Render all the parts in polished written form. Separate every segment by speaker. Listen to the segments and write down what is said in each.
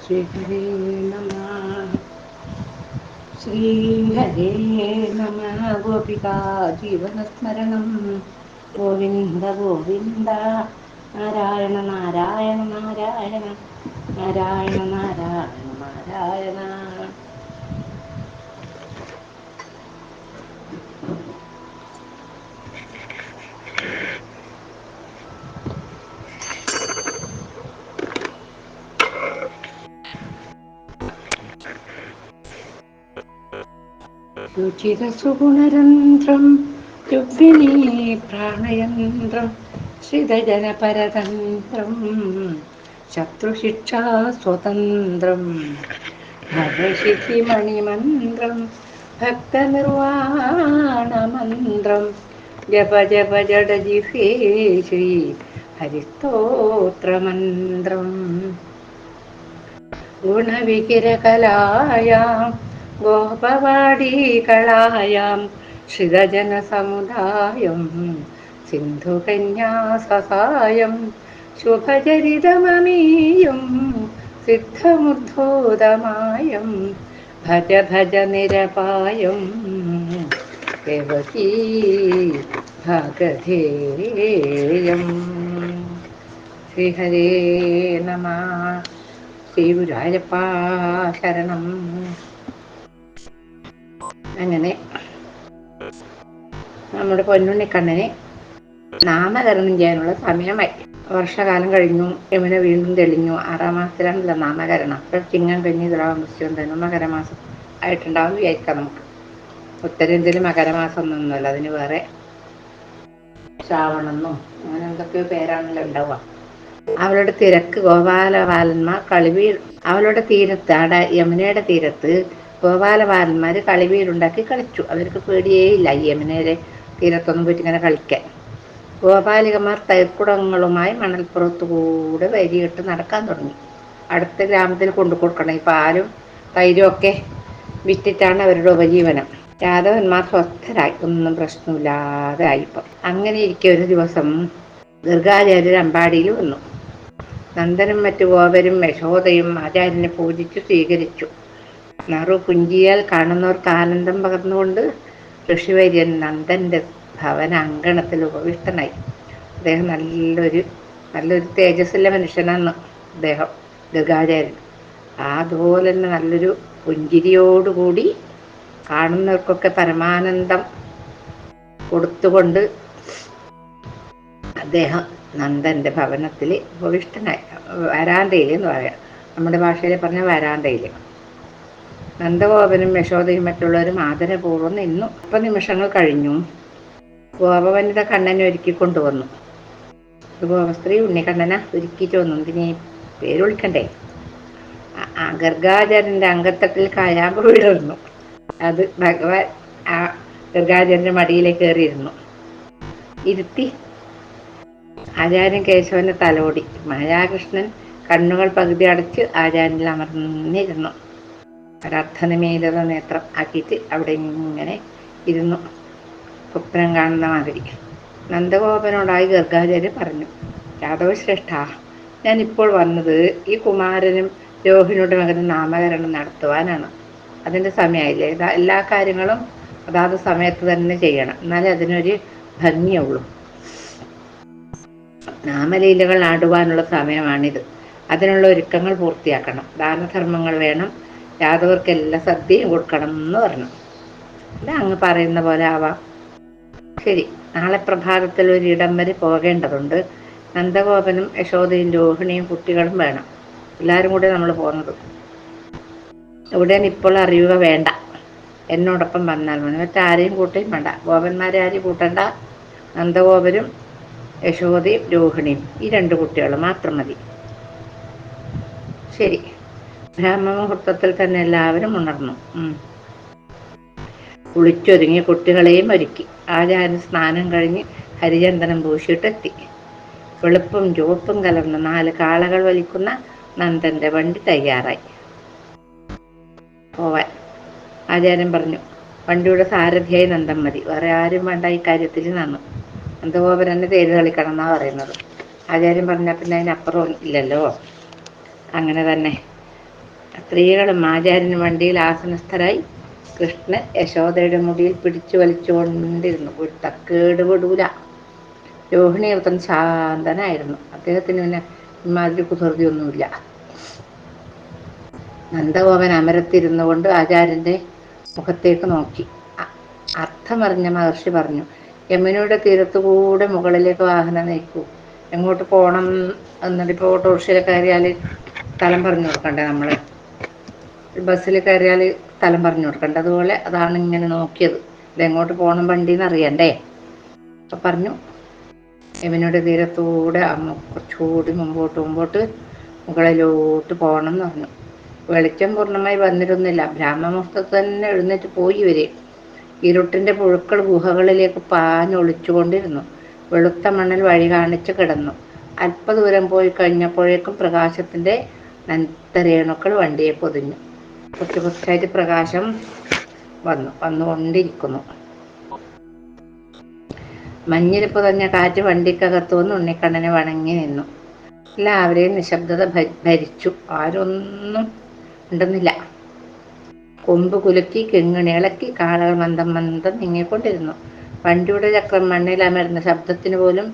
Speaker 1: ശ്രീഹരേ നമ ശ്രീഹരേ നമ ഗോപികാ ജീവനസ്മരണം ഗോവിന്ദ ഗോവിന്ദ നാരായണ നാരായണ നാരായണ നാരായണ നാരായണ നാരായണ. രുചിരസുഗുണരന്ധ്രം രുക്മിണീ പ്രാണയന്ത്രം ശ്രിതജനപരതന്ത്രം ശത്രുശിക്ഷാ സ്വതന്ത്രം ഭവശിഖിമണിമന്ത്രം ഭക്തനിർവാണമന്ത്രം ജപ ജപ ജഡജിഹേ ശ്രീ ഹരിസ്തോത്രമന്ത്രം ഗുണവികിരകലായാം ഗോപവാടീകളായാം ശ്രിതജനസമുദായം സിന്ധുകന്യാസഹായം ശുഭചരിതമമീയം സിദ്ധമുദ്ധോതമായം ഭജ ഭജ നിരപായം ദേവകീ ഭാഗധേയം. ശ്രീഹരേ നമ. ശ്രീ ഗുരുവായൂരപ്പ ശരണം. അങ്ങനെ നമ്മുടെ പൊന്നുണ്ണിക്കണ്ണനെ നാമകരണം ചെയ്യാനുള്ള സമയമായി. വർഷകാലം കഴിഞ്ഞു, യമുന വീണ്ടും തെളിഞ്ഞു. 6-ാം മാസത്തിലാണല്ലോ നാമകരണം. അപ്പോൾ ചിങ്ങം കഴിഞ്ഞ് തുലാം വൃശ്ചികം തന്നെ മകരമാസം ആയിട്ടുണ്ടാവും വിചാരിക്കാം നമുക്ക്. ഉത്തരേന്ത്യയിൽ മകരമാസം ഒന്നൊന്നുമല്ല, അതിന് വേറെ ശ്രാവണമെന്നോ അങ്ങനെ എന്തൊക്കെയോ പേരാണല്ലോ ഉണ്ടാവുക. അവളുടെ തിരക്ക് ഗോപാലബാലന്മാർ അവളുടെ തീരത്ത്, അവിടെ യമുനയുടെ തീരത്ത് ഗോപാലബാലന്മാർ കളിവീടുണ്ടാക്കി കളിച്ചു. അവർക്ക് പേടിയേ ഇല്ല ഈ യമുനയുടെ തീരത്തൊന്നും പോയിട്ട് ഇങ്ങനെ കളിക്കാൻ. ഗോപാലികമാർ തൈക്കുടങ്ങളുമായി മണൽപ്പുറത്തു കൂടെ വരിയിട്ട് നടക്കാൻ തുടങ്ങി. അടുത്ത ഗ്രാമത്തിൽ കൊണ്ടു കൊടുക്കണം. ഈ പാലും തൈരും ഒക്കെ വിറ്റിട്ടാണ് അവരുടെ ഉപജീവനം. യാദവന്മാർ സ്വസ്ഥരായി, ഒന്നും പ്രശ്നമില്ലാതെ ആയിപ്പം. അങ്ങനെ ഇരിക്കെ ഒരു ദിവസം ഗർഗാചാര്യർ അമ്പാടിയിൽ വന്നു. നന്ദനും മറ്റു ഗോപരും യശോദയും ആചാര്യനെ പൂജിച്ചു സ്വീകരിച്ചു. നറുപുഞ്ചിയാൽ കാണുന്നവർക്ക് ആനന്ദം പകർന്നുകൊണ്ട് ഋഷിവര്യൻ നന്ദന്റെ ഭവന അങ്കണത്തിൽ ഉപവിഷ്ടനായി. അദ്ദേഹം നല്ലൊരു തേജസ്സുള്ള മനുഷ്യനാണ് അദ്ദേഹം, ഗർഗാചാര്യൻ. അതുപോലെ തന്നെ നല്ലൊരു പുഞ്ചിരിയോടുകൂടി കാണുന്നവർക്കൊക്കെ പരമാനന്ദം കൊടുത്തുകൊണ്ട് അദ്ദേഹം നന്ദന്റെ ഭവനത്തിൽ ഉപവിഷ്ടനായി. വരാന്തയിൽ എന്ന് പറയാം, നമ്മുടെ ഭാഷയിൽ പറഞ്ഞ വരാന്തയിൽ. നന്ദഗോപനും യശോദയും മറ്റുള്ളവരും ആദരപൂർവ്വം നിന്നു. 30 നിമിഷങ്ങൾ കഴിഞ്ഞു. ഗോപവനിത കണ്ണനെ ഒരുക്കി കൊണ്ടുവന്നു. ഗോപസ്ത്രീ ഉണ്ണിക്കണ്ണന ഒരുക്കിയിട്ട് വന്നു. എന്തിനീ പേര് വിളിക്കണ്ടേ? ഗർഗാചാര്യന്റെ അങ്കത്തട്ടിൽ കായാമ്പ് വിടർന്നു. അത് ഭഗവാൻ ആ ഗർഗാചാര്യന്റെ മടിയിലേക്ക് കയറിയിരുന്നു. ഇരുത്തി ആചാര്യൻ കേശവന്റെ തലോടി. മായാകൃഷ്ണൻ കണ്ണുകൾ പകുതി അടച്ച് ആചാര്യനിൽ അമർന്നിരുന്നു. ഒരർത്ഥനിമീലിത നേത്രം ആക്കിയിട്ട് അവിടെ ഇങ്ങനെ ഇരുന്നു, സ്വപ്നം കാണുന്ന മാതിരി. നന്ദഗോപനോടായി ഗർഗാചാര്യൻ പറഞ്ഞു, യാദവശ്രേഷ്ഠ, ഞാനിപ്പോൾ വന്നത് ഈ കുമാരനും രോഹിണിയുടെ മകനും നാമകരണം നടത്തുവാനാണ്. അതിൻ്റെ സമയമായില്ലേ? എല്ലാ കാര്യങ്ങളും അതാത് സമയത്ത് തന്നെ ചെയ്യണം, എന്നാലേ അതിനൊരു ഭംഗിയുള്ളൂ. നാമലീലകൾ ആടുവാനുള്ള സമയമാണിത്. അതിനുള്ള ഒരുക്കങ്ങൾ പൂർത്തിയാക്കണം. ദാനധർമ്മങ്ങൾ വേണം. യാദവർക്കെല്ലാം സദ്യയും കൊടുക്കണം എന്ന് പറഞ്ഞു. അല്ല, അങ്ങ് പറയുന്ന പോലെ ആവാം. ശരി, നാളെ പ്രഭാതത്തിൽ ഒരിടം വരെ പോകേണ്ടതുണ്ട്. നന്ദഗോപനും യശോദയും രോഹിണിയും കുട്ടികളും വേണം. എല്ലാവരും കൂടെ നമ്മൾ പോകുന്നത്. ഇവിടെ ഇപ്പോൾ അറിയുക വേണ്ട, എന്നോടൊപ്പം വന്നാൽ മതി. മറ്റാരെയും കൂട്ടുകയും വേണ്ട. ഗോപന്മാരെ ആരെയും കൂട്ടണ്ട. നന്ദഗോപരും യശോദയും രോഹിണിയും, ഈ 2 കുട്ടികൾ മാത്രം മതി. ശരി. ബ്രഹ്മമുഹൂർത്തത്തിൽ തന്നെ എല്ലാവരും ഉണർന്നു. കുളിച്ചൊരുങ്ങി കുട്ടികളെയും ഒരുക്കി. ആചാര്യൻ സ്നാനം കഴിഞ്ഞ് ഹരിചന്ദനം പൂശിയിട്ടെത്തി. വെളുപ്പും ചുവപ്പും കലർന്ന 4 കാളകൾ വലിക്കുന്ന നന്ദന്റെ വണ്ടി തയ്യാറായി പോവാൻ. ആചാര്യൻ പറഞ്ഞു, വണ്ടിയുടെ സാരഥിയായി നന്ദൻ മതി, വേറെ ആരും വേണ്ട ഈ കാര്യത്തിൽ നന്നു. നന്ദഗോപൻ തന്നെ തേര് കളിക്കണം എന്നാണ് പറയുന്നത്. ആചാര്യൻ പറഞ്ഞാൽ പിന്നെ അതിനപ്പുറം ഇല്ലല്ലോ. അങ്ങനെ തന്നെ സ്ത്രീകളും ആചാര്യനും വണ്ടിയിൽ ആസനസ്ഥരായി. കൃഷ്ണൻ യശോദയുടെ മുടിയിൽ പിടിച്ചു വലിച്ചുകൊണ്ടിരുന്നു. ഒരു തക്കേട് പെടൂല. രോഹിണിപുത്രൻ ശാന്തനായിരുന്നു. അദ്ദേഹത്തിന് പിന്നെ ഇമാതിരി കുസൃതിയൊന്നുമില്ല. നന്ദഗോപൻ അമരത്തിരുന്നു കൊണ്ട് ആചാര്യന്റെ മുഖത്തേക്ക് നോക്കി. അർത്ഥമറിഞ്ഞ മഹർഷി പറഞ്ഞു, യമുനയുടെ തീരത്തുകൂടെ മുകളിലേക്ക് വാഹനം നയിക്കൂ. എങ്ങോട്ട് പോകണം എന്നിട്ടിപ്പോൾ ഓട്ടോറിക്ഷയിൽ കയറിയാൽ സ്ഥലം പറഞ്ഞു കൊടുക്കണ്ടേ? നമ്മൾ ബസ്സിൽ കയറിയാൽ സ്ഥലം പറഞ്ഞു കൊടുക്കണ്ടേ? അതുപോലെ അതാണ് ഇങ്ങനെ നോക്കിയത്. ഇതെങ്ങോട്ട് പോകണം വണ്ടിന്ന് അറിയണ്ടേ? അപ്പം പറഞ്ഞു, യമുനയുടെ തീരത്തൂടെ കുറച്ചുകൂടി മുമ്പോട്ട് മുകളിലോട്ട് പോകണം എന്ന് പറഞ്ഞു. വെളിച്ചം പൂർണ്ണമായി വന്നിരുന്നില്ല. ബ്രാഹ്മമുഹൂർത്തത്തിൽ തന്നെ എഴുന്നേറ്റ് പോയി വരെ. ഇരുട്ടിൻ്റെ പുഴുക്കൾ ഗുഹകളിലേക്ക് പാഞ്ഞൊളിച്ചുകൊണ്ടിരുന്നു. വെളുത്ത മണ്ണിൽ വഴി കാണിച്ച് കിടന്നു. അല്പദൂരം പോയി കഴിഞ്ഞപ്പോഴേക്കും പ്രകാശത്തിൻ്റെ നന്തരേണുക്കൾ വണ്ടിയെ പൊതിഞ്ഞു. കുറച്ച് കുറച്ചായിട്ട് പ്രകാശം വന്നുകൊണ്ടിരിക്കുന്നു. മഞ്ഞിൽ പുതഞ്ഞ കാറ്റ് വണ്ടിക്കകത്തു വന്ന് ഉണ്ണിക്കണ്ണനെ വണങ്ങി നിന്നു. എല്ലാവരെയും നിശബ്ദത ഭരിച്ചു. ആരൊന്നും ഉണ്ടെന്നില്ല. കൊമ്പ് കുലുക്കി കിങ്ങിണി ഇളക്കി കാളകൾ മന്ദം നീങ്ങിക്കൊണ്ടിരുന്നു. വണ്ടിയുടെ ചക്രം മണ്ണിൽ അമരുന്ന ശബ്ദത്തിന് പോലും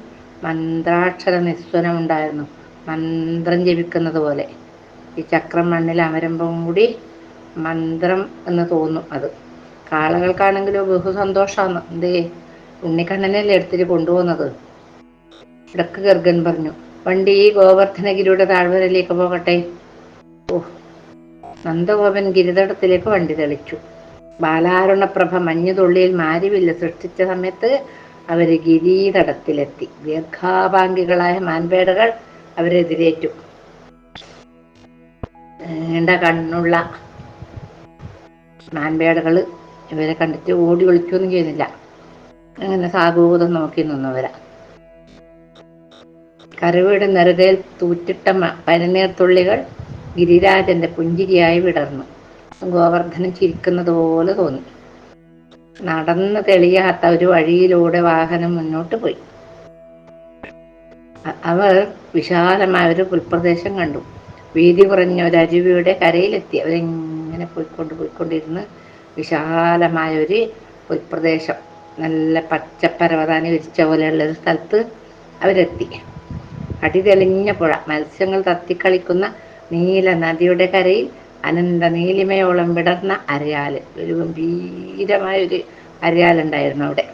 Speaker 1: മന്ത്രാക്ഷര നിസ്വനമുണ്ടായിരുന്നു. മന്ത്രം ജപിക്കുന്നത് പോലെ. ഈ ചക്രം മണ്ണിൽ അമരുമ്പം കൂടി മന്ത്രം എന്ന് തോന്നും. അത് കാളകൾക്കാണെങ്കിലോ ബഹുസന്തോഷമാണ്. എന്തേ, ഉണ്ണിക്കണ്ണനല്ലേ എടുത്തിട്ട് കൊണ്ടുപോകുന്നത്. ഇടക്ക് ഗർഗൻ പറഞ്ഞു, വണ്ടി ഈ ഗോവർദ്ധനഗിരിയുടെ താഴ്വരയിലേക്ക് പോകട്ടെ. നന്ദഗോപൻ ഗിരിതടത്തിലേക്ക് വണ്ടി തെളിച്ചു. ബാലാരുണപ്രഭ മഞ്ഞുതുള്ളിയിൽ മാരിവില്ല് സൃഷ്ടിച്ച സമയത്ത് അവര് ഗിരീതടത്തിലെത്തി. ദീർഘാപാങ്കികളായ മാൻപേടകൾ അവരെതിരേറ്റു. നീണ്ട കണ്ണുള്ള മാൻപേടകൾ ഇവരെ കണ്ടിട്ട് ഓടി ഒളിക്കൊന്നും ചെയ്യുന്നില്ല. അങ്ങനെ സാധൂതം നോക്കി നിന്നവരാ. കരുവീട് നെറുകയിൽ തൂറ്റിട്ട പനിനീർത്തുള്ളികൾ ഗിരിരാജന്റെ പുഞ്ചിരിയായി വിടർന്നു. ഗോവർദ്ധനം ചിരിക്കുന്നത് പോലെ തോന്നി. നടന്ന് തെളിയാത്ത ഒരു വഴിയിലൂടെ വാഹനം മുന്നോട്ട് പോയി. അവർ വിശാലമായ ഒരു പുൽപ്രദേശം കണ്ടു. വീതി കുറഞ്ഞ ഒരു അരുവിയുടെ കരയിലെത്തി. അവരിങ്ങനെ പോയിക്കൊണ്ടിരുന്ന് വിശാലമായ ഒരു പുൽപ്രദേശം, നല്ല പച്ചപ്പരവതാനി വിരിച്ച പോലെയുള്ളൊരു സ്ഥലത്ത് അവരെത്തി. അടിതെളിഞ്ഞ പുഴ, മത്സ്യങ്ങൾ തത്തിക്കളിക്കുന്ന നീല നദിയുടെ കരയിൽ അനന്ത നീലിമയോളം വിടർന്ന അരയാല്. ഒരു ഗംഭീരമായൊരു അരയാലുണ്ടായിരുന്നു അവിടെ.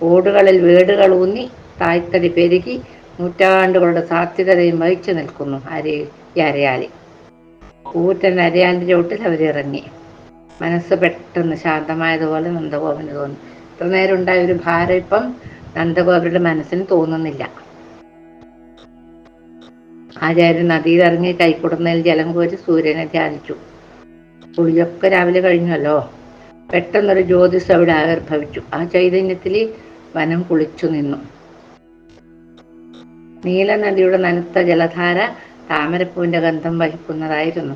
Speaker 1: ഓടുകളിൽ വീടുകൾ ഊന്നി തായ്തടി പെരുകി നൂറ്റാണ്ടുകളുടെ സാധ്യതയും വഹിച്ചു നിൽക്കുന്നു ഈ അരയാല്. കൂറ്റൻ അരയാലിൻ്റെ ചോട്ടിൽ അവരിറങ്ങി. മനസ്സ് പെട്ടെന്ന് ശാന്തമായതുപോലെ നന്ദഗോപന് തോന്നി. ഇത്ര നേരം ഉണ്ടായ ഒരു ഭാരം ഇപ്പം നന്ദഗോപരുടെ മനസ്സിന് തോന്നുന്നില്ല. ആചാര്യൻ നദിയിലിറങ്ങി കൈക്കുടന്നതിൽ ജലം കോരി സൂര്യനെ ധ്യാനിച്ചു. കുളിയൊക്കെ രാവിലെ കഴിഞ്ഞല്ലോ. പെട്ടെന്നൊരു ജ്യോതിസ് അവിടെ ആവിർഭവിച്ചു. ആ ചൈതന്യത്തിൽ വനം കുളിച്ചു നിന്നു. നീലനദിയുടെ നനുത്ത ജലധാര താമരപ്പൂവിൻ്റെ ഗന്ധം വഹിക്കുന്നതായിരുന്നു.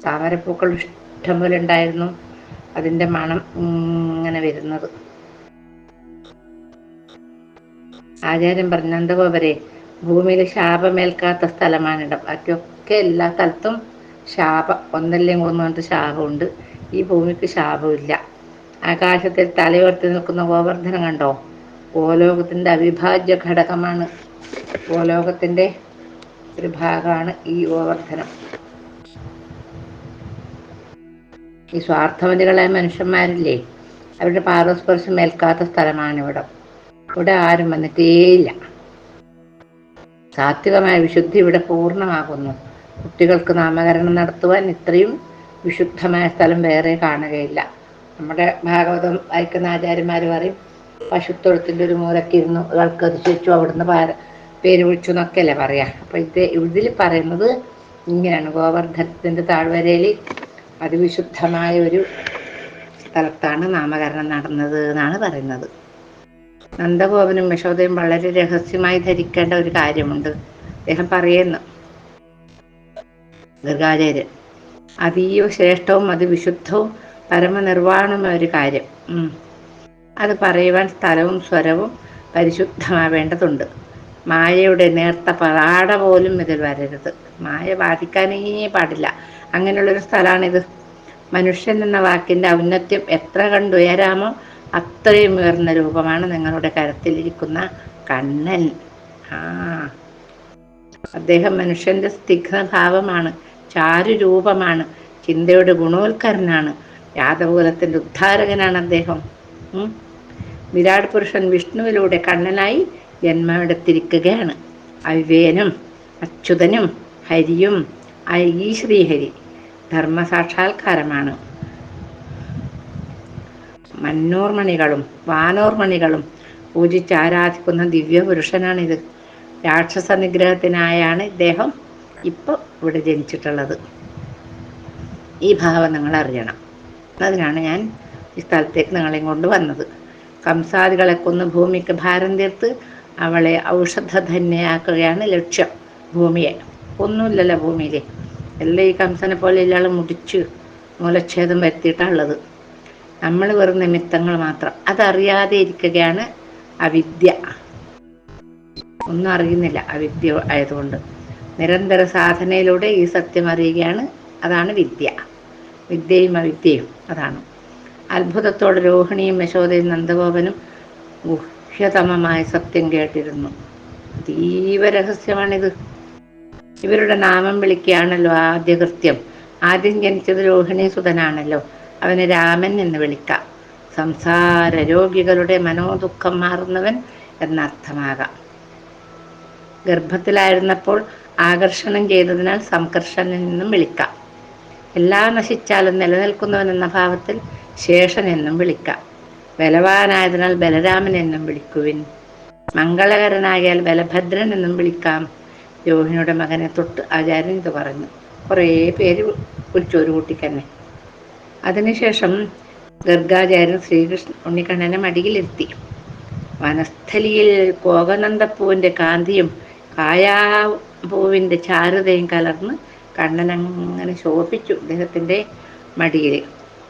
Speaker 1: താമരപ്പൂക്കൾ ഇഷ്ടംപോലെ ഉണ്ടായിരുന്നു. അതിൻ്റെ മണം ഇങ്ങനെ വരുന്നത്. ആചാര്യൻ പറഞ്ഞു, നന്ദഗോപരെ, ഭൂമിയിൽ ശാപമേൽക്കാത്ത സ്ഥലമാണിടം. ബാക്കിയൊക്കെ എല്ലാ സ്ഥലത്തും ശാപം, ഒന്നല്ലെങ്കിൽ ഒന്ന് പറഞ്ഞിട്ട് ശാപമുണ്ട്. ഈ ഭൂമിക്ക് ശാപമില്ല. ആകാശത്തിൽ തലയുയർത്തി നിൽക്കുന്ന ഗോവർദ്ധനം കണ്ടോ? ഗോലോകത്തിൻ്റെ അവിഭാജ്യ ഘടകമാണ്. ഗോലോകത്തിൻ്റെ ഒരു ഭാഗമാണ് ഈ ഗോവർദ്ധനം. ഈ സ്വാർത്ഥമതികളായ മനുഷ്യന്മാരില്ലേ, അവരുടെ പാദസ്പർശം ഏൽക്കാത്ത സ്ഥലമാണിവിടം. ഇവിടെ ആരും വന്നിട്ടേയില്ല. സാത്വികമായ വിശുദ്ധി ഇവിടെ പൂർണ്ണമാകുന്നു. കുട്ടികൾക്ക് നാമകരണം നടത്തുവാൻ ഇത്രയും വിശുദ്ധമായ സ്ഥലം വേറെ കാണുകയില്ല. നമ്മുടെ ഭാഗവതം വായിക്കുന്ന ആചാര്യന്മാർ പറയും, പശുത്തൊഴുത്തിൻ്റെ ഒരു മൂലയ്ക്ക് ഇരുന്നു കതിച്ചു അവിടുന്ന് പേര് വിളിച്ചു എന്നൊക്കെയല്ലേ പറയാം. അപ്പോൾ ഇതിൽ പറയുന്നത് ഇങ്ങനെയാണ്. ഗോവർദ്ധനത്തിൻ്റെ താഴ്വരയിൽ അതിവിശുദ്ധമായ ഒരു സ്ഥലത്താണ് നാമകരണം നടന്നത് എന്നാണ് പറയുന്നത്. നന്ദഗോപനും യശോദയും വളരെ രഹസ്യമായി ധരിക്കേണ്ട ഒരു കാര്യമുണ്ട്. അദ്ദേഹം പറയുന്നു, ഗർഗാചാര്യൻ, അതീവ ശ്രേഷ്ഠവും അതിവിശുദ്ധവും പരമനിർവാണമായ ഒരു കാര്യം. അത് പറയുവാൻ സ്ഥലവും സ്വരവും പരിശുദ്ധമാവേണ്ടതുണ്ട്. മായയുടെ നേർത്ത പറാട പോലും ഇതിൽ വരരുത്. മായ ബാധിക്കാനേ പാടില്ല. അങ്ങനെയുള്ളൊരു സ്ഥലമാണിത്. മനുഷ്യൻ എന്ന വാക്കിൻ്റെ ഔന്നത്യം എത്ര കണ്ടുയരാമോ അത്രയും ഉയർന്ന രൂപമാണ് നിങ്ങളുടെ കരത്തിലിരിക്കുന്ന കണ്ണൻ. ആ, അദ്ദേഹം മനുഷ്യന്റെ സ്നിഗ്ധഭാവമാണ്, ചാരുരൂപമാണ്, ചിന്തയുടെ ഗുണോത്കരനാണ്, യാദവകുലത്തിന്റെ ഉദ്ധാരകനാണ് അദ്ദേഹം. വിരാട് പുരുഷൻ വിഷ്ണുവിലൂടെ കണ്ണനായി ജന്മമെടുത്തിരിക്കുകയാണ്. അവ്യയനും അച്യുതനും ഹരിയും ഈ ശ്രീഹരി ധർമ്മസാക്ഷാത്കാരമാണ്. മന്നോർമണികളും വാനോർമണികളും പൂജിച്ച് ആരാധിക്കുന്ന ദിവ്യപുരുഷനാണിത്. രാക്ഷസ നിഗ്രഹത്തിനായാണ് ഇദ്ദേഹം ഇപ്പോൾ ഇവിടെ ജനിച്ചിട്ടുള്ളത്. ഈ ഭാവം നിങ്ങൾ അറിയണം. അതിനാണ് ഞാൻ ഈ സ്ഥലത്തേക്ക് നിങ്ങളെയും കൊണ്ട് വന്നത്. കംസാദികളെ കൊന്ന് ഭൂമിക്ക് ഭാരം തീർത്ത് അവളെ ഔഷധധന്യയാക്കുകയാണ് ലക്ഷ്യം. ഭൂമിയെ ഒന്നുമില്ലല്ലോ ഭൂമിയിൽ, എല്ലാം ഈ കംസനെ പോലെ ഇയാൾ മുടിച്ച് മൂലച്ഛേദം വരുത്തിയിട്ടുള്ളത്. നമ്മൾ വെറും നിമിത്തങ്ങൾ മാത്രം. അതറിയാതെ ഇരിക്കുകയാണ് അവിദ്യ. ഒന്നും അറിയുന്നില്ല അവിദ്യ ആയതുകൊണ്ട്. നിരന്തര സാധനയിലൂടെ ഈ സത്യം അറിയുകയാണ്. അതാണ് വിദ്യ. വിദ്യയും അവിദ്യയും അതാണ്. അത്ഭുതത്തോടെ രോഹിണിയും യശോദയും നന്ദഗോപനും ഗുഹ്യതമമായ സത്യം കേട്ടിരുന്നു. അതീവ രഹസ്യമാണിത്. ഇവരുടെ നാമം വിളിക്കുകയാണല്ലോ ആദ്യ കൃത്യം. ആദ്യം ജനിച്ചത് രോഹിണി സുതനാണല്ലോ, അവന് രാമൻ എന്ന് വിളിക്കാം. സംസാര രോഗികളുടെ മനോദുഃഖം മാറുന്നവൻ എന്നർത്ഥമാകാം. ഗർഭത്തിലായിരുന്നപ്പോൾ ആകർഷണം ചെയ്തതിനാൽ സംകർഷണൻ എന്നും വിളിക്കാം. എല്ലാം നശിച്ചാലും നിലനിൽക്കുന്നവൻ എന്ന ഭാവത്തിൽ ശേഷൻ എന്നും വിളിക്കാം. ബലവാനായതിനാൽ ബലരാമൻ എന്നും വിളിക്കുവിൻ. മംഗളകരനായാൽ ബലഭദ്രൻ എന്നും വിളിക്കാം. രോഹിണിയുടെ മകനെ തൊട്ട് ആചാര്യൻ ഇത് പറഞ്ഞു. കുറേ പേര് വിളിച്ചു ഒരു കുട്ടിക്ക് തന്നെ. അതിനുശേഷം ഗർഗാചാര്യൻ ശ്രീകൃഷ്ണ ഉണ്ണിക്കണ്ണനെ മടിയിലിരുത്തി. വനസ്ഥലിയിൽ കോകനന്ദപ്പൂവിൻ്റെ കാന്തിയും കായാപൂവിൻ്റെ ചാരുതയും കലർന്ന് കണ്ണനങ്ങനെ ശോഭിച്ചു അദ്ദേഹത്തിൻ്റെ മടിയിൽ.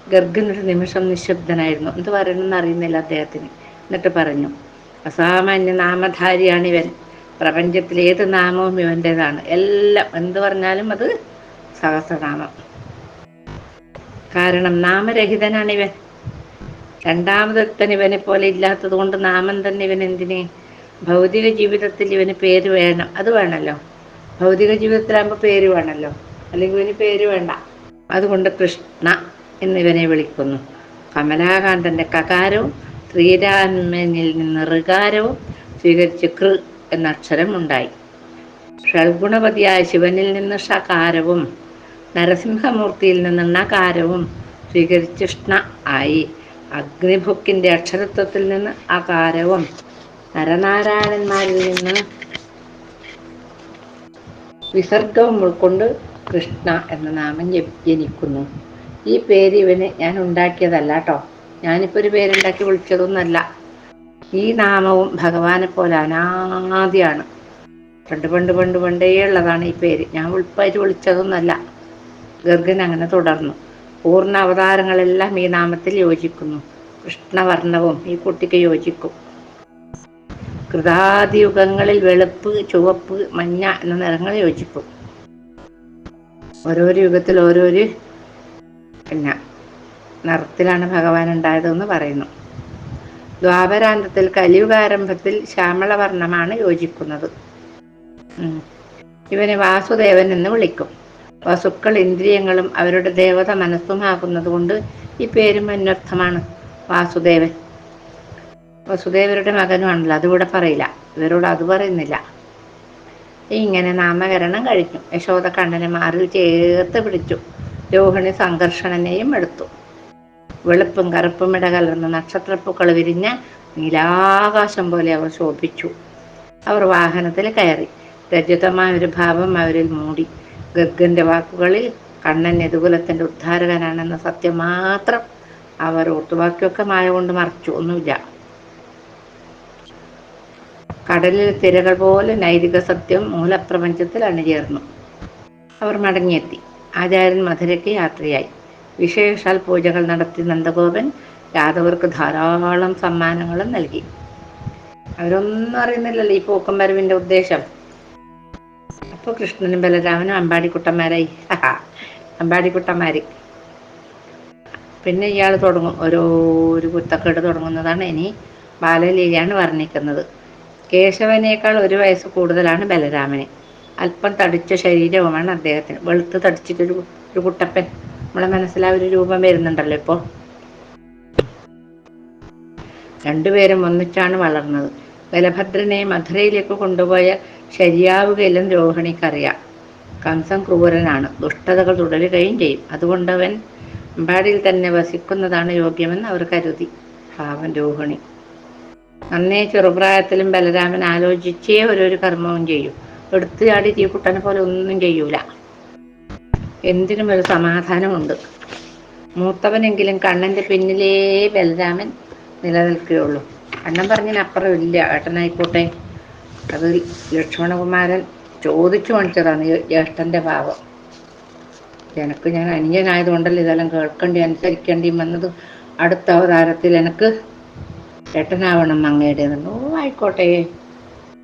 Speaker 1: ഗർഗനൊരു നിമിഷം നിശബ്ദനായിരുന്നു. എന്ത് പറയണമെന്ന് അറിയുന്നില്ല അദ്ദേഹത്തിന്. എന്നിട്ട് പറഞ്ഞു, അസാമാന്യ നാമധാരിയാണിവൻ. പ്രപഞ്ചത്തിലെ ഏത് നാമവും ഇവൻ്റേതാണ്. എല്ലാം എന്ത് പറഞ്ഞാലും അത് സഹസ്രനാമം. കാരണം നാമരഹിതനാണിവൻ. രണ്ടാമതൊരുത്തൻ ഇവനെ പോലെ ഇല്ലാത്തത് കൊണ്ട് നാമം തന്നെ ഇവൻ എന്തിന്? ഭൗതിക ജീവിതത്തിൽ ഇവന് പേര് വേണം, അത് വേണമല്ലോ. ഭൗതിക ജീവിതത്തിലാകുമ്പോൾ പേര് വേണമല്ലോ, അല്ലെങ്കിൽ ഇവന് പേര് വേണ്ട. അതുകൊണ്ട് കൃഷ്ണ എന്നിവനെ വിളിക്കുന്നു. കമലാകാന്തൻ്റെ കകാരവും ശ്രീരാമനിൽ നിന്ന് ഋകാരവും സ്വീകരിച്ച് കൃ എന്ന അക്ഷരം ഉണ്ടായി. ഷഡ്ഗുണപതിയായ ശിവനിൽ നിന്ന് ഷകാരവും നരസിംഹമൂർത്തിയിൽ നിന്ന് ണകാരവും സ്വീകരിച്ച് ഷ്ണ ആയി. അഗ്നിഭുക്കിൻ്റെ അക്ഷരത്വത്തിൽ നിന്ന് അകാരവും നരനാരായണന്മാരിൽ നിന്ന് വിസർഗവും ഉൾക്കൊണ്ട് കൃഷ്ണ എന്ന നാമം ജനിക്കുന്നു. ഈ പേര് ഇവന് ഞാൻ ഉണ്ടാക്കിയതല്ല കേട്ടോ. ഞാനിപ്പോൾ ഒരു പേരുണ്ടാക്കി വിളിച്ചതൊന്നുമല്ല. ഈ നാമവും ഭഗവാനെ പോലെ അനാദിയാണ്. പണ്ടേ ഉള്ളതാണ് ഈ പേര്. ഞാൻ ഉൾപ്പായിട്ട് വിളിച്ചതൊന്നുമല്ല. ഗർഗൻ അങ്ങനെ തുടർന്നു. പൂർണ്ണ അവതാരങ്ങളെല്ലാം ഈ നാമത്തിൽ യോജിക്കുന്നു. കൃഷ്ണവർണ്ണവും ഈ കുട്ടിക്ക് യോജിക്കും. കൃതാദിയുഗങ്ങളിൽ വെളുപ്പ്, ചുവപ്പ്, മഞ്ഞ എന്ന നിറങ്ങൾ യോജിക്കും. ഓരോരോ യുഗത്തിൽ ഓരോരു നിറത്തിലാണ് ഭഗവാൻ ഉണ്ടായതെന്ന് പറയുന്നു. ദ്വാപരാന്തത്തിൽ കലിയുഗാരംഭത്തിൽ ശ്യാമളവർണ്ണമാണ് യോജിക്കുന്നത്. ഇവനെ വാസുദേവൻ എന്ന് വിളിക്കും. വസുക്കൾ ഇന്ദ്രിയങ്ങളും അവരുടെ ദേവത മനസ്സുമാകുന്നത് കൊണ്ട് ഈ പേരും അന്വർത്ഥമാണ്. വാസുദേവൻ വസുദേവരുടെ മകനുമാണല്ലോ. അതിവിടെ പറയില്ല, ഇവരോട് അത് പറയുന്നില്ല. ഇങ്ങനെ നാമകരണം കഴിഞ്ഞു. യശോദ കണ്ണനെ മാറിൽ ചേർത്ത് പിടിച്ചു. രോഹിണി സംഘർഷണനെയും എടുത്തു. വെളുപ്പും കറുപ്പും ഇടകലർന്ന നക്ഷത്രപ്പൂക്കൾ വിരിഞ്ഞ നീലാകാശം പോലെ അവർ ശോഭിച്ചു. അവർ വാഹനത്തിൽ കയറി. രജതമായ ഒരു ഭാവം അവരിൽ മൂടി. ഗർഗന്റെ വാക്കുകളിൽ കണ്ണൻ യദുകുലത്തിന്റെ ഉദ്ധാരകനാണെന്ന സത്യം മാത്രം അവർ ഓർത്തുവാക്കിയൊക്കെ മായ കൊണ്ട് മറച്ചു. ഒന്നുമില്ല. കടലിൽ തിരകൾ പോലെ നൈതിക സത്യം മൂലപ്രപഞ്ചത്തിൽ അണിചേർന്നു. അവർ മടങ്ങിയെത്തി. ആചാര്യൻ മധുരയ്ക്ക് യാത്രയായി. വിശേഷാൽ പൂജകൾ നടത്തി നന്ദഗോപൻ യാദവർക്ക് ധാരാളം സമ്മാനങ്ങളും നൽകി. അവരൊന്നും അറിയുന്നില്ലല്ലോ ഈ പോക്കും വരവിൻ്റെ ഉദ്ദേശം. അപ്പോൾ കൃഷ്ണനും ബലരാമനും അമ്പാടിക്കുട്ടന്മാരായി. അമ്പാടിക്കുട്ടന്മാർ. പിന്നെ ഇയാൾ തുടങ്ങും ഒരു കുത്തക്കേട് തുടങ്ങുന്നതാണ് ഇനി ബാലലീലയാണ് വർണ്ണിക്കുന്നത്. കേശവനേക്കാൾ ഒരു വയസ്സ് കൂടുതലാണ് ബലരാമന്. അല്പം തടിച്ച ശരീരവുമാണ് അദ്ദേഹത്തിന്. വെളുത്ത് തടിച്ചിട്ടൊരു കുട്ടപ്പൻ. നമ്മളെ മനസ്സിൽ ആ ഒരു രൂപം വരുന്നുണ്ടല്ലോ ഇപ്പോൾ. രണ്ടുപേരും ഒന്നിച്ചാണ് വളർന്നത്. ബലഭദ്രനെ മധുരയിലേക്ക് കൊണ്ടുപോയ ശരിയാവുകയില്ലെന്ന് രോഹിണിക്കറിയാം. കംസൻ ക്രൂരനാണ്, ദുഷ്ടതകൾ തുടരുകയും ചെയ്യും. അതുകൊണ്ടവൻ അമ്പാടിയിൽ തന്നെ വസിക്കുന്നതാണ് യോഗ്യമെന്ന് അവർ കരുതി. പാവൻ രോഹിണി. നന്നേ ചെറുപ്രായത്തിലും ബലരാമൻ ആലോചിച്ചേ ഓരോരു കർമ്മവും ചെയ്യും. എടുത്തു ചാടി തീക്കുട്ടനെ പോലെ ഒന്നും ചെയ്യൂല. എന്തിനും ഒരു സമാധാനമുണ്ട്. മൂത്തവനെങ്കിലും കണ്ണൻ്റെ പിന്നിലേ ബലരാമൻ നിലനിൽക്കുകയുള്ളൂ. കണ്ണൻ പറഞ്ഞതിനപ്പുറം ഇല്ല. ഏട്ടനായിക്കോട്ടെ. അത് ലക്ഷ്മണകുമാരൻ ചോദിച്ചു മേടിച്ചതാണ് ജ്യേഷ്ഠൻ്റെ ഭാവം. എനിക്ക് ഞാൻ അന്യനായതുകൊണ്ടല്ലോ ഇതെല്ലാം കേൾക്കേണ്ടി അനുസരിക്കേണ്ടി വന്നത്. അടുത്ത അവതാരത്തിൽ എനിക്ക് ഏട്ടനാവണം അങ്ങയുടെ. ഓ ആയിക്കോട്ടെ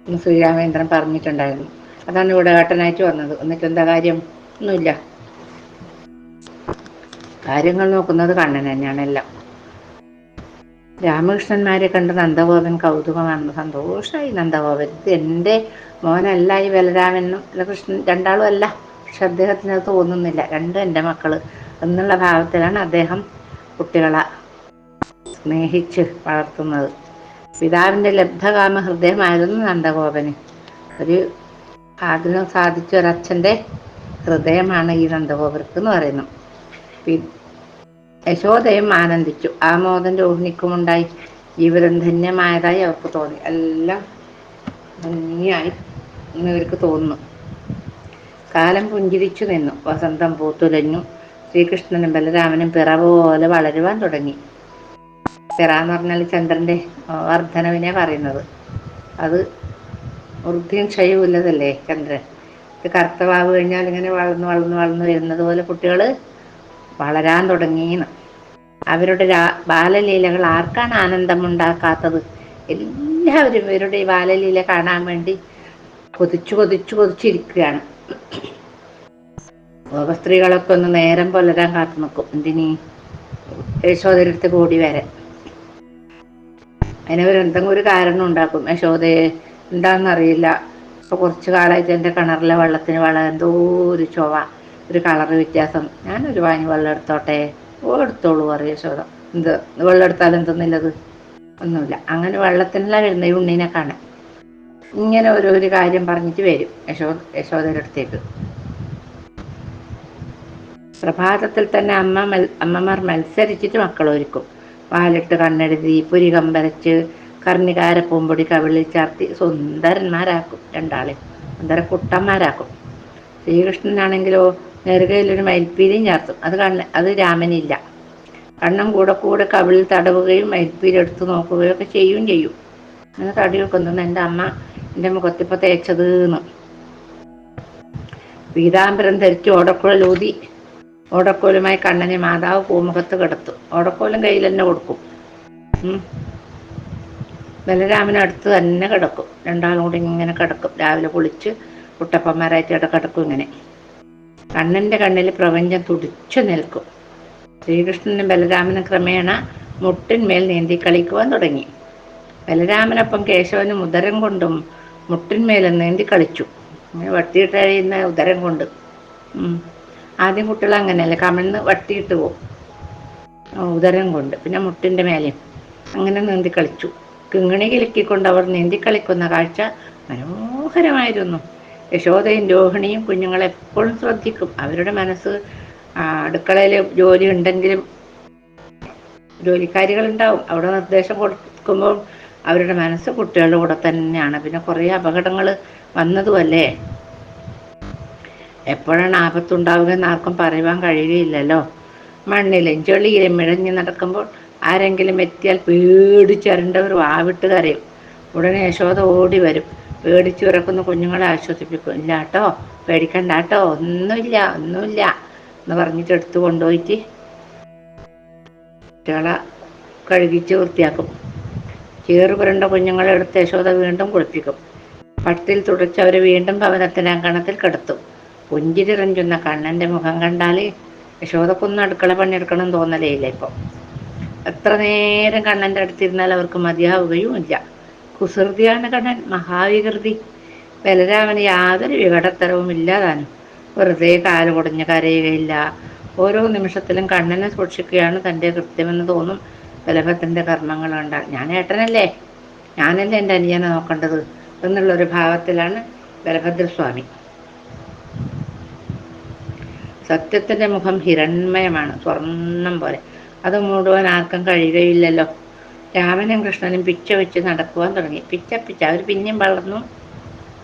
Speaker 1: എന്ന് ശ്രീരാമേന്ദ്രൻ പറഞ്ഞിട്ടുണ്ടായിരുന്നു. അതാണ് ഇവിടെ ഏട്ടനായിട്ട് വന്നത്. എന്നിട്ട് എന്താ കാര്യം? ഒന്നുമില്ല. കാര്യങ്ങൾ നോക്കുന്നത് കണ്ണൻ തന്നെയാണ് എല്ലാം. രാമകൃഷ്ണന്മാരെ കണ്ട് നന്ദഗോപൻ കൗതുകമാണ്. സന്തോഷമായി നന്ദഗോപൻ. ഇത് എൻ്റെ മോനല്ല ഈ ബലരാമനും കൃഷ്ണൻ രണ്ടാളും അല്ല. പക്ഷെ അദ്ദേഹത്തിന് അത് തോന്നുന്നില്ല. രണ്ടും എൻ്റെ മക്കൾ എന്നുള്ള ഭാവത്തിലാണ് അദ്ദേഹം കുട്ടികളെ സ്നേഹിച്ച് വളർത്തുന്നത്. പിതാവിൻ്റെ ലബ്ധകാമ ഹൃദയമായിരുന്നു നന്ദഗോപന്. ഒരു ആഗ്രഹം സാധിച്ച ഒരച്ഛൻ്റെ ഹൃദയമാണ് ഈ നന്ദഗോപർക്ക് എന്ന് പറയുന്നു. യശോദയും ആനന്ദിച്ചു. ആ മോദം രോഹിണിക്കുമുണ്ടായി. ജീവിതം ധന്യമായതായി അവർക്ക് തോന്നി. എല്ലാം ഭംഗിയായി എന്ന് ഇവർക്ക് തോന്നുന്നു. കാലം പുഞ്ചിരിച്ചു നിന്നു. വസന്തം പൂത്തുലഞ്ഞു. ശ്രീകൃഷ്ണനും ബലരാമനും പിറ പോലെ വളരുവാൻ തുടങ്ങി. പിറ എന്ന് പറഞ്ഞാൽ ചന്ദ്രൻ്റെ വർധനവിനെ പറയുന്നത്. അത് വൃദ്ധിയും ക്ഷയവും ഇല്ലതല്ലേ ചന്ദ്രൻ. ഇത് കറുത്തവാവ് കഴിഞ്ഞാൽ ഇങ്ങനെ വളർന്ന് വളർന്ന് വളർന്ന് വരുന്നത് പോലെ കുട്ടികൾ വളരാൻ തുടങ്ങിയെന്ന്. അവരുടെ ബാലലീലകൾ ആർക്കാണ് ആനന്ദമുണ്ടാക്കാത്തത്? എല്ലാവരും ഇവരുടെ ഈ ബാലലീല കാണാൻ വേണ്ടി കൊതിച്ചിരിക്കുകയാണ്. സ്ത്രീകളൊക്കെ ഒന്ന് നേരം പുലരാൻ കാത്തു നിൽക്കും. എന്തിനീ യശോദരടുത്ത് കൂടി വരാൻ. അതിനവർ എന്തെങ്കിലും ഒരു കാരണം ഉണ്ടാക്കും. യശോദയെ എന്താണെന്നറിയില്ല, ഇപ്പോൾ കുറച്ച് കാലമായിട്ട് എൻ്റെ കിണറിലെ വെള്ളത്തിന് എന്തോ ഒരു ചൊവ, ഒരു കളറ് വ്യത്യാസം. ഞാനൊരു വാങ്ങി വെള്ളം എടുത്തോട്ടെ. എടുത്തോളൂ പറയും യശോദ. എന്ത് വെള്ളം എടുത്താലും എന്തൊന്നുമില്ലത്? ഒന്നുമില്ല. അങ്ങനെ വെള്ളത്തിനെല്ലാം വരുന്ന ഈ ഉണ്ണീനെ കാണാൻ ഇങ്ങനെ ഒരു കാര്യം പറഞ്ഞിട്ട് വരും യശോദയുടെ അടുത്തേക്ക്. പ്രഭാതത്തിൽ തന്നെ അമ്മമാർ മത്സരിച്ചിട്ട് മക്കളൊരുക്കും. വാലിട്ട് കണ്ണെഴുതി പുരി കമ്പരച്ച് കർണികാര പൂമ്പൊടി കവിളിൽ ചാർത്തി സുന്ദരന്മാരാക്കും. രണ്ടാളെയും സുന്ദര കുട്ടന്മാരാക്കും. ശ്രീകൃഷ്ണനാണെങ്കിലോ നെറുകയിലൊരു മയിൽപ്പീലിയും ചാർത്തും. അത് രാമനില്ല. കണ്ണൻ കൂടെ കവിളിൽ തടവുകയും മയിൽപ്പീലി എടുത്ത് നോക്കുകയും ഒക്കെ ചെയ്യും. അങ്ങനെ തടി വെക്കുന്നു. എൻ്റെ അമ്മ എൻ്റെ മുഖത്തിപ്പോൾ തേച്ചത് എന്ന്. പീതാംബരം ധരിച്ച് ഓടക്കോലുമായി കണ്ണനെ മാതാവ് പൂമുഖത്ത് കിടത്തും. ഓടക്കോലും കയ്യിൽ തന്നെ കൊടുക്കും. ബലരാമനടുത്ത് തന്നെ കിടക്കും. രണ്ടാളും കൂടി ഇങ്ങനെ കിടക്കും. രാവിലെ കുളിച്ച് കുട്ടപ്പന്മാരായിട്ട് കിടക്കും. ഇങ്ങനെ കണ്ണൻ്റെ കണ്ണിൽ പ്രപഞ്ചം തുടിച്ചു നിൽക്കും. ശ്രീകൃഷ്ണനും ബലരാമനും ക്രമേണ മുട്ടിന്മേൽ നീന്തി കളിക്കുവാൻ തുടങ്ങി. ബലരാമനൊപ്പം കേശവനും ഉദരം കൊണ്ടും മുട്ടിന്മേലും നീന്തി കളിച്ചു. അങ്ങനെ വട്ടിയിട്ടഴിയുന്ന ഉദരം കൊണ്ട്. ആദ്യം കുട്ടികൾ അങ്ങനെയല്ലേ, കമിഴ്ന്ന് വട്ടിയിട്ട് പോകും ഉദരം കൊണ്ട്. പിന്നെ മുട്ടിൻ്റെ മേലെയും അങ്ങനെ നീന്തി കളിച്ചു. കിങ്ങിണി കിലുക്കിക്കൊണ്ട് അവർ നീന്തി കളിക്കുന്ന കാഴ്ച മനോഹരമായിരുന്നു. യശോദയും രോഹിണിയും കുഞ്ഞുങ്ങളെ എപ്പോഴും ശ്രദ്ധിക്കും. അവരുടെ മനസ്സ് അടുക്കളയിൽ ജോലി ഉണ്ടെങ്കിലും ജോലിക്കാരികളുണ്ടാവും. അവിടെ നിർദ്ദേശം കൊടുക്കുമ്പോൾ അവരുടെ മനസ്സ് കുട്ടികളുടെ കൂടെ തന്നെയാണ്. പിന്നെ കുറേ അപകടങ്ങൾ വന്നതുമല്ലേ. എപ്പോഴാണ് ആപത്തുണ്ടാവുക എന്ന് ആർക്കും പറയുവാൻ കഴിയുകയില്ലല്ലോ. മണ്ണിലും ചെളിയിലും ഇഴഞ്ഞു നടക്കുമ്പോൾ ആരെങ്കിലും എത്തിയാൽ പേടിച്ചരണ്ടവർ വാവിട്ട് കരയും. ഉടനെ യശോദ ഓടി വരും. പേടിച്ചു വിറക്കുന്ന കുഞ്ഞുങ്ങളെ ആശ്വസിപ്പിക്കും. ഇല്ല കേട്ടോ, പേടിക്കണ്ട കേട്ടോ, ഒന്നുമില്ല എന്ന് പറഞ്ഞിട്ട് എടുത്തു കൊണ്ടുപോയിട്ട് കുട്ടികളെ കഴുകിച്ച് വൃത്തിയാക്കും. ചേറുപുരണ്ട കുഞ്ഞുങ്ങളെ എടുത്ത് യശോദ വീണ്ടും കുളിപ്പിക്കും. പട്ടിൽ തുടച്ച് അവരെ വീണ്ടും ഭവനത്തിനങ്കണത്തിൽ കിടത്തും. പുഞ്ചിരി റഞ്ചുന്ന കണ്ണൻ്റെ മുഖം കണ്ടാൽ യശോദക്കൊന്നും അടുക്കള പണിയെടുക്കണം തോന്നലേ ഇല്ല ഇപ്പൊ. എത്ര നേരം കണ്ണൻ്റെ അടുത്തിരുന്നാൽ അവർക്ക് മതിയാവുകയും ഇല്ല. കുസൃതിയാണ് കണ്ണൻ, മഹാവികൃതി. ബലരാമന് യാതൊരു വികടത്തരവും ഇല്ലാതാനും. വെറുതെ കാല് കുടഞ്ഞ് കരയുകയില്ല. ഓരോ നിമിഷത്തിലും കണ്ണനെ സൂക്ഷിക്കുകയാണ് തൻ്റെ കൃത്യമെന്ന് തോന്നും ബലഭദ്രൻ്റെ കർമ്മങ്ങൾ കണ്ടാൽ. ഞാൻ ഏട്ടനല്ലേ, ഞാനല്ലേ എൻ്റെ അനിയനെ നോക്കേണ്ടത് എന്നുള്ളൊരു ഭാവത്തിലാണ് ബലഭദ്രസ്വാമി. സത്യത്തിൻ്റെ മുഖം ഹിരൺമയമാണ്, സ്വർണം പോലെ. അത് മുഴുവൻ ആർക്കും കഴിയുകയില്ലല്ലോ. രാമനും കൃഷ്ണനും പിച്ച വെച്ച് നടക്കുവാൻ തുടങ്ങി. പിച്ച അവർ പിന്നെയും വളർന്നു.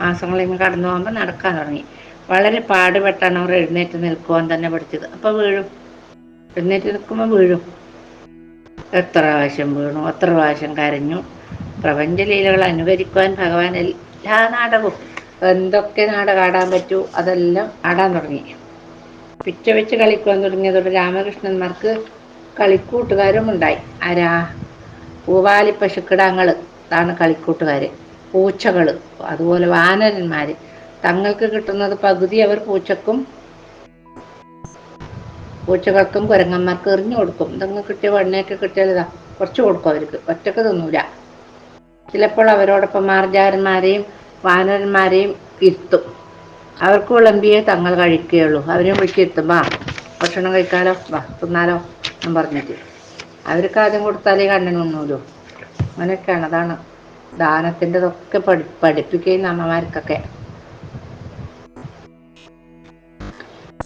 Speaker 1: മാസങ്ങളിങ്ങനെ കടന്നു പോകുമ്പോൾ നടക്കാൻ തുടങ്ങി. വളരെ പാടുപെട്ടാണ് അവർ എഴുന്നേറ്റ് നിൽക്കുവാൻ തന്നെ പഠിച്ചത്. അപ്പോൾ വീഴും, എഴുന്നേറ്റ് നിൽക്കുമ്പോൾ വീഴും. എത്ര പ്രാവശ്യം വീണു, എത്ര പ്രാവശ്യം കരഞ്ഞു. പ്രപഞ്ചലീലകൾ അനുകരിക്കുവാൻ ഭഗവാൻ എല്ലാ നാടകവും, എന്തൊക്കെ നാടകം ആടാൻ പറ്റൂ അതെല്ലാം ആടാൻ തുടങ്ങി. പിച്ച വെച്ച് കളിക്കുവാൻ തുടങ്ങിയതോടെ രാമകൃഷ്ണന്മാർക്ക് കളിക്കൂട്ടുകാരും ഉണ്ടായി. ആരാ? പൂവാലി പശുക്കിടാങ്ങൾ, അതാണ് കളിക്കൂട്ടുകാർ. പൂച്ചകൾ, അതുപോലെ വാനരന്മാർ. തങ്ങൾക്ക് കിട്ടുന്നത് പകുതി അവർ പൂച്ചകൾക്കും കുരങ്ങന്മാർക്ക് എറിഞ്ഞു കൊടുക്കും. എന്തെങ്കിലും കിട്ടിയ വെണ്ണയൊക്കെ കിട്ടിയാൽ ഇതാ കുറച്ച് കൊടുക്കും അവർക്ക്, ഒറ്റക്ക് തിന്നൂല. ചിലപ്പോൾ അവരോടൊപ്പം മാർജാരന്മാരെയും വാനരന്മാരെയും ഇരുത്തും. അവർക്ക് വിളമ്പിയേ തങ്ങൾ കഴിക്കുകയുള്ളൂ. അവരെയും വിളിച്ചിരുത്തും, വാ ഭക്ഷണം കഴിക്കാലോ, വാ തിന്നാലോ എന്ന് പറഞ്ഞിട്ട്. അവർക്ക് ആദ്യം കൊടുത്താലേ കണ്ണനുണ്ണൂലോ. അങ്ങനെയൊക്കെയാണ്. അതാണ് ദാനത്തിൻ്റെതൊക്കെ പഠിപ്പിക്കുകയും അമ്മമാർക്കൊക്കെ.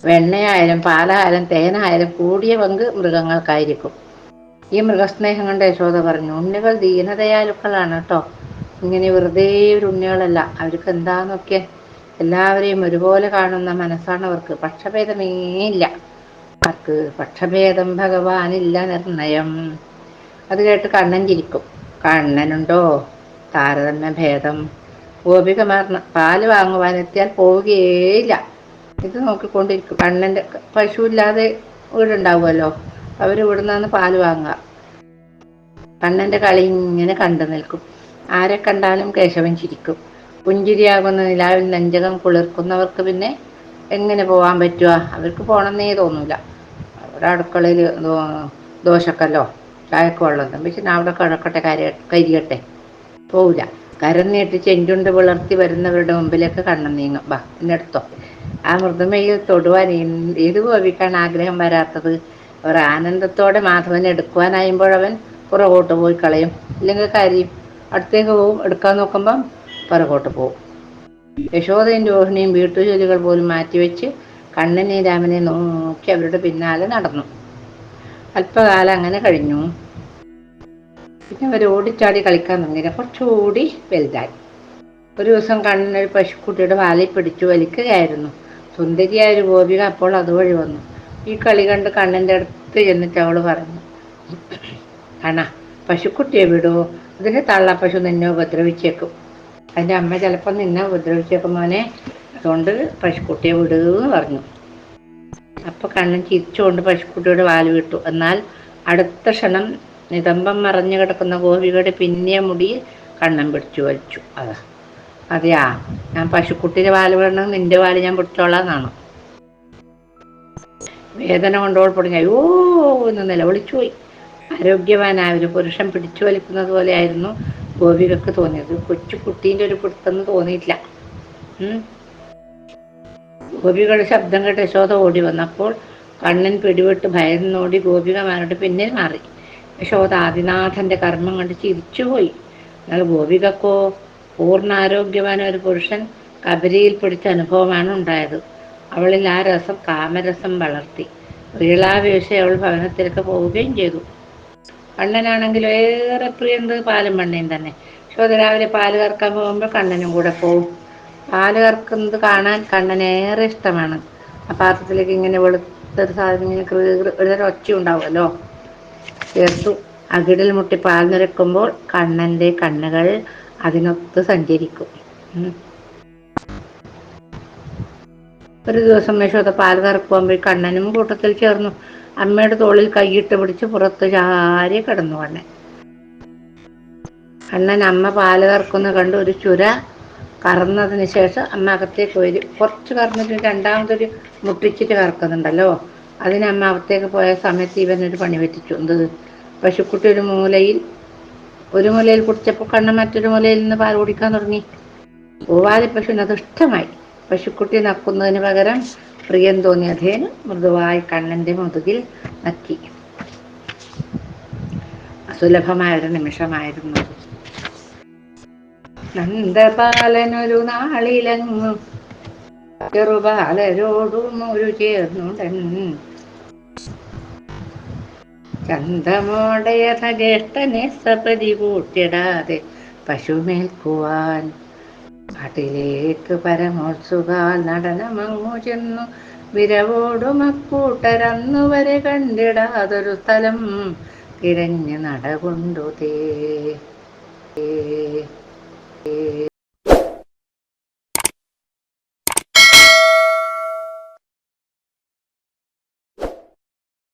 Speaker 1: വെണ്ണയായാലും പാലായാലും തേനായാലും കൂടിയ പങ്ക് മൃഗങ്ങൾക്കായിരിക്കും. ഈ മൃഗസ്നേഹം കൊണ്ട് യശോദ പറഞ്ഞു, ഉണ്ണികൾ ദീനദയാലുക്കളാണ് കേട്ടോ. ഇങ്ങനെ വെറുതെ ഒരു ഉണ്ണികളല്ല. അവർക്ക് എന്താന്നൊക്കെ എല്ലാവരെയും ഒരുപോലെ കാണുന്ന മനസ്സാണ് അവർക്ക്. പക്ഷഭേദമേ ഇല്ല അവർക്ക്. പക്ഷഭേദം ഭഗവാനില്ല നിർണയം. അത് കേട്ട് കണ്ണൻ ചിരിക്കും. കണ്ണനുണ്ടോ താരതമ്യ ഭേദം? ഗോപികമാർ പാല് വാങ്ങുവാനെത്തിയാൽ പോവുകയേയില്ല. ഇത് നോക്കിക്കൊണ്ടിരിക്കും. കണ്ണൻ്റെ പശു ഇല്ലാതെ വീടുണ്ടാവുമല്ലോ, അവർ ഇവിടുന്നാണ് പാല് വാങ്ങുക. കണ്ണൻ്റെ കളി ഇങ്ങനെ കണ്ടു നിൽക്കും. ആരെ കണ്ടാലും കേശവൻ ചിരിക്കും. പുഞ്ചിരിയാകുന്ന നിലാവിൽ നെഞ്ചകം കുളിർക്കുന്നവർക്ക് പിന്നെ എങ്ങനെ പോകാൻ പറ്റുക? അവർക്ക് പോകണമെന്നേ തോന്നൂല. അവിടെ അടുക്കളയിൽ ദോശക്കല്ലോ ചായക്ക് വെള്ളം തമ്പിച്ച് അവിടെ കിടക്കട്ടെ, കരിയട്ടെ, പോവില്ല. കരം നീട്ടി ചെഞ്ചുണ്ട് വിളർത്തി വരുന്നവരുടെ മുമ്പിലേക്ക് കണ്ണൻ നീങ്ങും. ബാ എന്നെടുത്തോ. ആ മൃദുമയിൽ തൊടുവാൻ ഏത് ഗോപിക്കാണ് ആഗ്രഹം വരാത്തത്? അവർ ആനന്ദത്തോടെ മാധവനെ എടുക്കുവാനായുമ്പോഴവൻ പുറകോട്ട് പോയി കളയും, ഇല്ലെങ്കിൽ കരയും. അടുത്തേക്ക് പോവും, എടുക്കാൻ നോക്കുമ്പം പുറകോട്ട് പോവും. യശോദയും രോഹിണിയും വീട്ടുജോലികൾ പോലും മാറ്റിവെച്ച് കണ്ണനെ രാമനെ നോക്കി അവരുടെ പിന്നാലെ നടന്നു. അല്പകാലം അങ്ങനെ കഴിഞ്ഞു. പിന്നെ അവർ ഓടിച്ചാടി കളിക്കാൻ തുടങ്ങിയില്ല. കുറച്ചുകൂടി വലുതായി. ഒരു ദിവസം കണ്ണൻ ഒരു പശുക്കുട്ടിയുടെ വാലിൽ പിടിച്ചു വലിക്കുകയായിരുന്നു. സുന്ദരിയായ ഒരു ഗോപിക അപ്പോൾ അതുവഴി വന്നു. ഈ കളി കണ്ട് കണ്ണൻ്റെ അടുത്ത് ചെന്നിട്ട് അവൾ പറഞ്ഞു, കണ്ണാ, പശുക്കുട്ടിയെ വിടൂ, അതിൻ്റെ തള്ള പശു നിന്നെ ഉപദ്രവിച്ചേക്കും. അതിൻ്റെ അമ്മ ചിലപ്പോൾ നിന്നെ ഉപദ്രവിച്ചേക്കും മോനെ, അതുകൊണ്ട് പശുക്കുട്ടിയെ വിടുകയെന്ന് പറഞ്ഞു. അപ്പോൾ കണ്ണൻ ചിരിച്ചുകൊണ്ട് പശുക്കുട്ടിയുടെ വാല് വിട്ടു. എന്നാൽ അടുത്ത ക്ഷണം നിതംബം മറഞ്ഞു കിടക്കുന്ന ഗോപികയുടെ പിന്നിയ മുടി കണ്ണൻ പിടിച്ചു വലിച്ചു. അതെയാ, ഞാൻ പശുക്കുട്ടിയുടെ വാല് വിടണം, നിന്റെ വാല് ഞാൻ പിടിച്ചോളാം എന്നാണ്. വേദന കൊണ്ടോൾ പൊടിഞ്ഞ ഓ എന്ന് നിലവിളിച്ചുപോയി. ആരോഗ്യവാനായ ഒരു പുരുഷൻ പിടിച്ചു വലിക്കുന്നത് പോലെയായിരുന്നു ഗോപികൾക്ക് തോന്നിയത്. കൊച്ചു കുട്ടീൻ്റെ ഒരു പിടുത്തെന്ന് തോന്നിയിട്ടില്ല. ഗോപികളുടെ ശബ്ദം കേട്ട് യശോദ ഓടി വന്നപ്പോൾ കണ്ണൻ പിടിവിട്ട് ഭയന്നോടി ഗോപികമാരുടെ പിന്നിൽ മാറി. യശോദ ആദിനാഥന്റെ കർമ്മം കണ്ട് ചിരിച്ചുപോയി. എന്നാൽ ഗോപികക്കോ പൂർണ്ണ ആരോഗ്യവാന ഒരു പുരുഷൻ കബരിയിൽ പിടിച്ച അനുഭവമാണ് ഉണ്ടായത്. അവളിൽ ആ രസം കാമരസം വളർത്തി. വീളാവേശ അവൾ ഭവനത്തിലേക്ക് പോവുകയും ചെയ്തു. കണ്ണനാണെങ്കിലും ഏറെ പ്രിയന്ത് പാലും വെണ്ണയും തന്നെ. യശോദ രാവിലെ പാല് കറക്കാൻ പോകുമ്പോൾ കണ്ണനും കൂടെ പോവും. പാല് കറക്കുന്നത് കാണാൻ കണ്ണനേറെ ഇഷ്ടമാണ്. ആ പാത്രത്തിലേക്ക് ഇങ്ങനെ വെളുത്തൊരു സാധനം ഇങ്ങനെ ഒരു ഒച്ച ഉണ്ടാവുമല്ലോ, ചേർത്തു അകിടിൽ മുട്ടി പാൽ നിറക്കുമ്പോൾ കണ്ണൻ്റെ കണ്ണുകൾ അതിനൊത്ത് സഞ്ചരിക്കും. ഒരു ദിവസം യശോദ പാൽ കറക്കുവാൻ പോയി. കണ്ണനും കൂട്ടത്തിൽ ചേർന്നു. അമ്മയുടെ തോളിൽ കൈയിട്ട് പിടിച്ച് പുറത്ത് ചാരി കിടന്നു കണ്ണൻ. കണ്ണൻ അമ്മ പാല് കറക്കുന്ന കണ്ട് ഒരു ചുര കറന്നതിന് ശേഷം അമ്മ അകത്തേക്ക് വരും. കുറച്ച് കറന്നിട്ട് രണ്ടാമതൊരു മുട്ടിച്ചിട്ട് കറക്കുന്നുണ്ടല്ലോ, അതിന് അമ്മ അകത്തേക്ക് പോയ സമയത്ത് ഇവനൊരു പണി പറ്റിച്ചു. എന്ത്? പശുക്കുട്ടി ഒരു മൂലയിൽ കുടിച്ചപ്പോൾ കണ്ണൻ മറ്റൊരു മൂലയിൽ നിന്ന് പാൽ കുടിക്കാൻ തുടങ്ങി. പൂവാലി പശുവിന് അത് ഇഷ്ടമായി. പശുക്കുട്ടി നക്കുന്നതിന് പകരം പ്രിയം തോന്നിയ ധേനു മൃദുവായി കണ്ണന്റെ മുതുകിൽ നക്കി. അസുലഭമായൊരു നിമിഷമായിരുന്നു. നന്ദപാലനൊരു നാളിലങ്ങു ചെറുപാലരോടും ഒരു ചേർന്നുടൻ ചന്തമോടയഥ ജ്യേഷ്ഠനെ സപതി കൂട്ടിടാതെ പശു മേൽക്കുവാൻ കാട്ടിലേക്ക് പരമോത്സുകാൽ നടനമങ്ങു ചെന്നു. വിരവോടും അക്കൂട്ടരന്നു വരെ കണ്ടിടാതൊരു സ്ഥലം തിരഞ്ഞു നടകൊണ്ടു തേ